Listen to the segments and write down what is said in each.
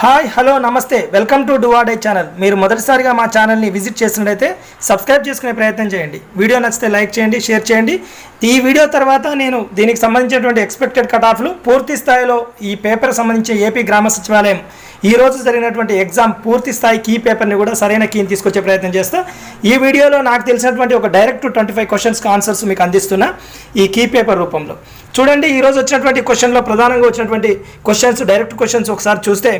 Hi hello నమస్తే welcome to డువాడే channel. మీరు మొదటిసారిగా మా ఛానల్ని విజిట్ చేసినట్లయితే సబ్స్క్రైబ్ చేసుకునే ప్రయత్నం చేయండి. వీడియో నచ్చితే లైక్ చేయండి, షేర్ చేయండి. ఈ వీడియో తర్వాత నేను దీనికి సంబంధించినటువంటి ఎక్స్పెక్టెడ్ కట్ ఆఫ్లు పూర్తి స్థాయిలో ఈ పేపర్ సంబంధించి ఏపీ గ్రామ సచివాలయం ఈ రోజు జరిగినటువంటి ఎగ్జామ్ పూర్తి స్థాయి కీ పేపర్ని కూడా సరైన కీని తీసుకొచ్చే ప్రయత్నం చేస్తా. ఈ వీడియోలో నాకు తెలిసినటువంటి ఒక డైరెక్ట్ 25 క్వశ్చన్స్కి ఆన్సర్స్ మీకు అందిస్తున్నా ఈ కీ పేపర్ రూపంలో. చూడండి, ఈరోజు వచ్చినటువంటి క్వశ్చన్లో ప్రధానంగా వచ్చినటువంటి క్వశ్చన్స్ డైరెక్ట్ క్వశ్చన్స్ ఒకసారి చూస్తే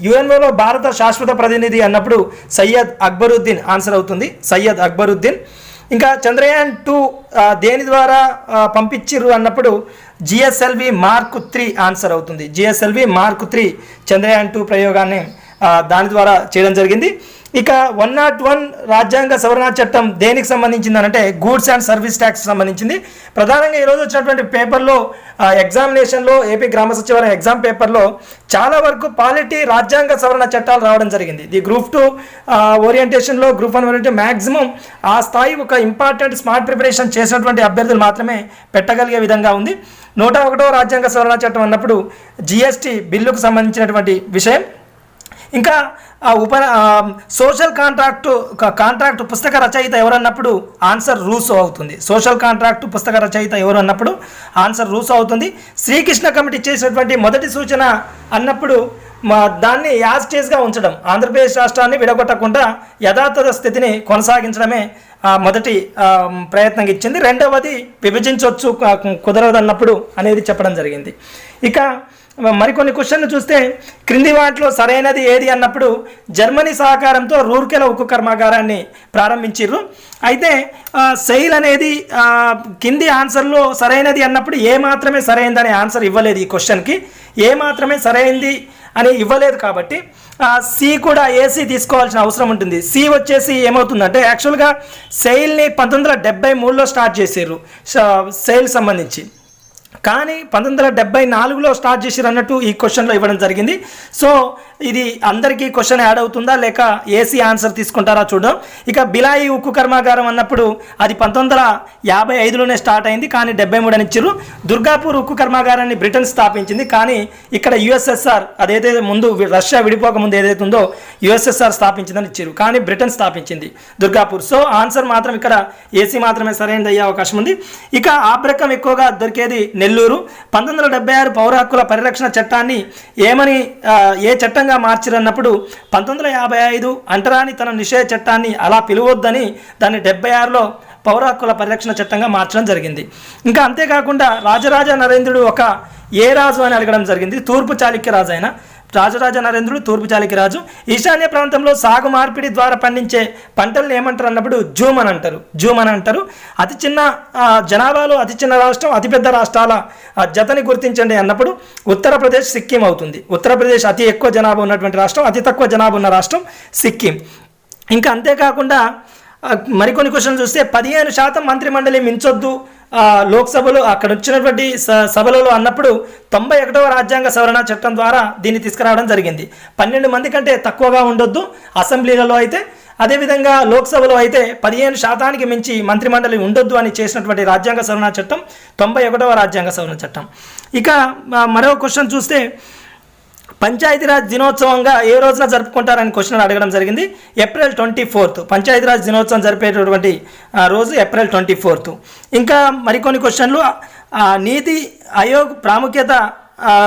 యుఎన్ఓలో భారత శాశ్వత ప్రతినిధి అన్నప్పుడు సయ్యద్ అక్బరుద్దీన్ ఆన్సర్ అవుతుంది, సయ్యద్ అక్బరుద్దీన్. ఇంకా చంద్రయాన్ 2 దేని ద్వారా పంపించిర్రు అన్నప్పుడు జిఎస్ఎల్వి మార్క్ 3 ఆన్సర్ అవుతుంది. జిఎస్ఎల్వి మార్క్ 3 చంద్రయాన్ 2 ప్రయోగాన్ని దాని ద్వారా చేయడం జరిగింది. ఇక 101 రాజ్యాంగ సవరణ చట్టం దేనికి సంబంధించింది అంటే గూడ్స్ అండ్ సర్వీస్ ట్యాక్స్ సంబంధించింది. ప్రధానంగా ఈరోజు వచ్చినటువంటి పేపర్లో ఎగ్జామినేషన్లో ఏపీ గ్రామ సచివాలయం ఎగ్జామ్ పేపర్లో చాలా వరకు పాలిటీ రాజ్యాంగ సవరణ చట్టాలు రావడం జరిగింది. ఇది గ్రూప్ 2 ఓరియంటేషన్లో గ్రూప్ 1 ఓరియంటేషన్ మ్యాక్సిమం ఆ స్థాయి ఒక ఇంపార్టెంట్ స్మార్ట్ ప్రిపరేషన్ చేసినటువంటి అభ్యర్థులు మాత్రమే పెట్టగలిగే విధంగా ఉంది. 101వ రాజ్యాంగ సవరణ చట్టం అన్నప్పుడు జిఎస్టీ బిల్లుకు సంబంధించినటువంటి విషయం. ఇంకా సోషల్ కాంట్రాక్ట్ పుస్తక రచయిత ఎవరన్నప్పుడు ఆన్సర్ రూసో అవుతుంది. సోషల్ కాంట్రాక్ట్ పుస్తక రచయిత ఎవరు అన్నప్పుడు ఆన్సర్ రూసో అవుతుంది. శ్రీకృష్ణ కమిటీ చేసినటువంటి మొదటి సూచన అన్నప్పుడు దాన్ని యాజ్టేజ్గా ఉంచడం, ఆంధ్రప్రదేశ్ రాష్ట్రాన్ని విడగొట్టకుండా యథాతథ స్థితిని కొనసాగించడమే మొదటి ప్రయత్నంగా ఇచ్చింది. రెండవది విభజించవచ్చు కుదరదన్నప్పుడు అనేది చెప్పడం జరిగింది. ఇక మరికొన్ని క్వశ్చన్లు చూస్తే క్రింది వాటిలో సరైనది ఏది అన్నప్పుడు జర్మనీ సహకారంతో రూర్కెలా ఉక్కు కర్మాగారాన్ని ప్రారంభించారు. అయితే సెయిల్ అనేది కింది ఆన్సర్లో సరైనది అన్నప్పుడు ఏ మాత్రమే సరైనదని ఆన్సర్ ఇవ్వలేదు. ఈ క్వశ్చన్కి ఏ మాత్రమే సరైనది అని ఇవ్వలేదు కాబట్టి సి కూడా ఏసీ తీసుకోవాల్సిన అవసరం ఉంటుంది. సి వచ్చేసి ఏమవుతుందంటే యాక్చువల్గా సెయిల్ని 1973లో స్టార్ట్ చేశారు సెయిల్ సంబంధించి, కానీ 1974లో స్టార్ట్ చేసిరు అన్నట్టు ఈ క్వశ్చన్లో ఇవ్వడం జరిగింది. సో ఇది అందరికీ క్వశ్చన్ యాడ్ అవుతుందా లేక ఏసీ ఆన్సర్ తీసుకుంటారా చూద్దాం. ఇక బిలాయి ఉక్కు కర్మాగారం అన్నప్పుడు అది 1955లోనే స్టార్ట్ అయింది, కానీ 73 అని ఇచ్చారు. దుర్గాపూర్ ఉక్కు కర్మాగారాన్ని బ్రిటన్ స్థాపించింది, కానీ ఇక్కడ యుఎస్ఎస్ఆర్ అదైతే ముందు రష్యా విడిపోక ముందు ఏదైతే ఉందో యుఎస్ఎస్ఆర్ స్థాపించిందని ఇచ్చారు, కానీ బ్రిటన్ స్థాపించింది దుర్గాపూర్. సో ఆన్సర్ మాత్రం ఇక్కడ ఏసీ మాత్రమే సరైనది అయ్యే అవకాశం ఉంది. ఇక ఆబ్రకం ఎక్కువగా దొరికేది నెల్లూరు. 1976 పౌర హక్కుల పరిరక్షణ చట్టాన్ని ఏ చట్టంగా మార్చిరన్నప్పుడు 1955 అంటరానితనం నిషేధ చట్టాన్ని అలా పిలవద్దని దాన్ని 76లో పౌర హక్కుల పరిరక్షణ చట్టంగా మార్చడం జరిగింది. ఇంకా అంతేకాకుండా రాజరాజ నరేంద్రుడు ఒక ఏ రాజు అని అడగడం జరిగింది. తూర్పు చాళుక్య రాజు అయిన రాజరాజ నరేంద్రుడు తూర్పు చాళుక్య రాజు. ఈశాన్య ప్రాంతంలో సాగు మార్పిడి ద్వారా పండించే పంటలను ఏమంటారు అన్నప్పుడు జూమ్ అని అంటారు. అతి చిన్న జనాభాలో అతి చిన్న రాష్ట్రం, అతిపెద్ద రాష్ట్రాల జతని గుర్తించండి అన్నప్పుడు ఉత్తరప్రదేశ్, సిక్కిం అవుతుంది. ఉత్తరప్రదేశ్ అతి ఎక్కువ జనాభా ఉన్నటువంటి రాష్ట్రం, అతి తక్కువ జనాభా ఉన్న రాష్ట్రం సిక్కిం. ఇంకా అంతేకాకుండా మరికొన్ని క్వశ్చన్లు చూస్తే 15% మంత్రిమండలి మించొద్దు లోక్సభలో అక్కడ వచ్చినటువంటి సభలలో అన్నప్పుడు 91వ రాజ్యాంగ సవరణ చట్టం ద్వారా దీన్ని తీసుకురావడం జరిగింది. 12 మంది కంటే తక్కువగా ఉండొద్దు అసెంబ్లీలలో అయితే. అదేవిధంగా లోక్సభలో అయితే 15% మించి మంత్రిమండలి ఉండొద్దు అని చేసినటువంటి రాజ్యాంగ సవరణ చట్టం 91వ రాజ్యాంగ సవరణ చట్టం. ఇక మరో క్వశ్చన్ చూస్తే పంచాయతీరాజ్ దినోత్సవంగా ఏ రోజున జరుపుకుంటారని క్వశ్చన్ అడగడం జరిగింది. ఏప్రిల్ 24. పంచాయతీరాజ్ దినోత్సవం జరిపేటటువంటి రోజు ఏప్రిల్ 24. ఇంకా మరికొన్ని క్వశ్చన్లు నీతి ఆయోగ్ ప్రాముఖ్యత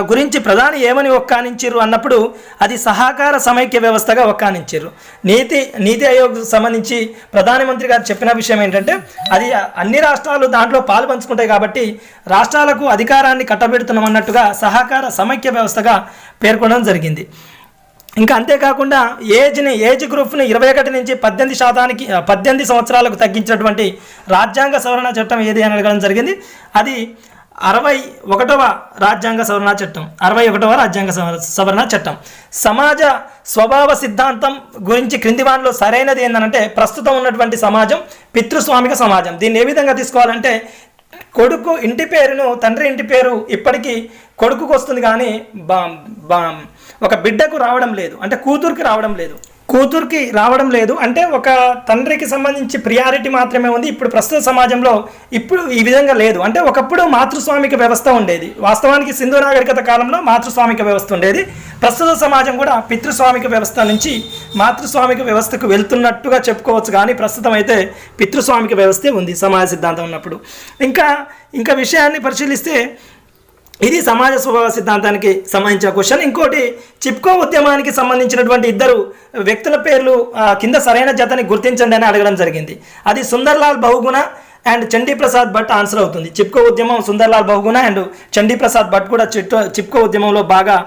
గురించి ప్రధాని ఏమని ఒక్కానించారు అన్నప్పుడు అది సహకార సమైక్య వ్యవస్థగా ఒక్కానించారు. నీతి ఆయోగ్ సంబంధించి ప్రధానమంత్రి గారు చెప్పిన విషయం ఏంటంటే అది అన్ని రాష్ట్రాలు దాంట్లో పాలు పంచుకుంటాయి కాబట్టి రాష్ట్రాలకు అధికారాన్ని కట్టబెడుతున్నాం అన్నట్టుగా సహకార సమైక్య వ్యవస్థగా పేర్కొనడం జరిగింది. ఇంకా అంతేకాకుండా ఏజ్ గ్రూప్ని 21 నుంచి 18 సంవత్సరాలకు తగ్గించినటువంటి రాజ్యాంగ సవరణ చట్టం ఏది అని అడగడం జరిగింది. అది 61వ రాజ్యాంగ సవరణ చట్టం. 61వ రాజ్యాంగ సవరణ చట్టం. సమాజ స్వభావ సిద్ధాంతం గురించి క్రింది వాటిలో సరైనది ఏంటంటే ప్రస్తుతం ఉన్నటువంటి సమాజం పితృస్వామిక సమాజం. దీన్ని ఏ విధంగా తీసుకోవాలంటే కొడుకు ఇంటి పేరును తండ్రి ఇంటి పేరు ఇప్పటికీ కొడుకుకు వస్తుంది, కానీ ఒక బిడ్డకు రావడం లేదు, అంటే కూతురుకి రావడం లేదు. కూతురికి రావడం లేదు. అంటే ఒక తండ్రికి సంబంధించి ప్రియారిటీ మాత్రమే ఉంది. ఇప్పుడు ప్రస్తుత సమాజంలో ఇప్పుడు ఈ విధంగా లేదు. అంటే ఒకప్పుడు మాతృస్వామిక వ్యవస్థ ఉండేది. వాస్తవానికి సింధు నాగరికత కాలంలో మాతృస్వామిక వ్యవస్థ ఉండేది. ప్రస్తుత సమాజం కూడా పితృస్వామిక వ్యవస్థ నుంచి మాతృస్వామిక వ్యవస్థకు వెళ్తున్నట్టుగా చెప్పుకోవచ్చు. కానీ ప్రస్తుతం అయితే పితృస్వామిక వ్యవస్థే ఉంది సమాజ సిద్ధాంతం ఉన్నప్పుడు. ఇంకా విషయాన్ని పరిశీలిస్తే ఇది సమాజ స్వభావ సిద్ధాంతానికి సంబంధించిన క్వశ్చన్. ఇంకోటి, చిప్కో ఉద్యమానికి సంబంధించినటువంటి ఇద్దరు వ్యక్తుల పేర్లు కింద సరైన జతని గుర్తించండి అని అడగడం జరిగింది. అది సుందర్లాల్ బహుగుణ అండ్ చండీప్రసాద్ భట్ ఆన్సర్ అవుతుంది. చిప్కో ఉద్యమం సుందర్లాల్ బహుగుణ అండ్ చండీప్రసాద్ భట్ కూడా చిప్కో ఉద్యమంలో బాగా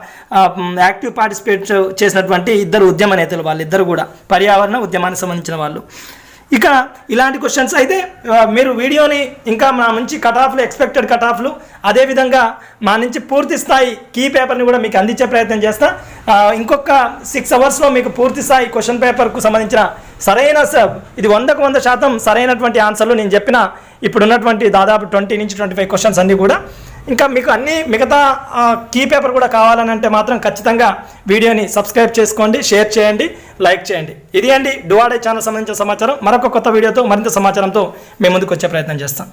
యాక్టివ్ పార్టిసిపేట్ చేసినటువంటి ఇద్దరు ఉద్యమ నేతలు. వాళ్ళిద్దరు కూడా పర్యావరణ ఉద్యమానికి సంబంధించిన వాళ్ళు. ఇక ఇలాంటి క్వశ్చన్స్ అయితే మీరు వీడియోని ఇంకా మా నుంచి కటాఫ్లు, ఎక్స్పెక్టెడ్ కటాఫ్లు, అదేవిధంగా మా నుంచి పూర్తి స్థాయి కీ పేపర్ని కూడా మీకు అందించే ప్రయత్నం చేస్తా. ఇంకొక 6 అవర్స్లో మీకు పూర్తి స్థాయి క్వశ్చన్ పేపర్కు సంబంధించిన సరైన ఇది 100% సరైనటువంటి ఆన్సర్లు నేను చెప్పిన ఇప్పుడున్నటువంటి దాదాపు 20 నుంచి 25 క్వశ్చన్స్ అన్నీ కూడా. ఇంకా మీకు అన్ని మిగతా కీ పేపర్ కూడా కావాలని అంటే మాత్రం ఖచ్చితంగా వీడియోని సబ్స్క్రైబ్ చేసుకోండి, షేర్ చేయండి, లైక్ చేయండి. ఇది అండి డువాడే ఛానల్ సంబంధించిన సమాచారం. మరొక కొత్త వీడియోతో మరింత సమాచారంతో మేము ముందుకు వచ్చే ప్రయత్నం చేస్తాం.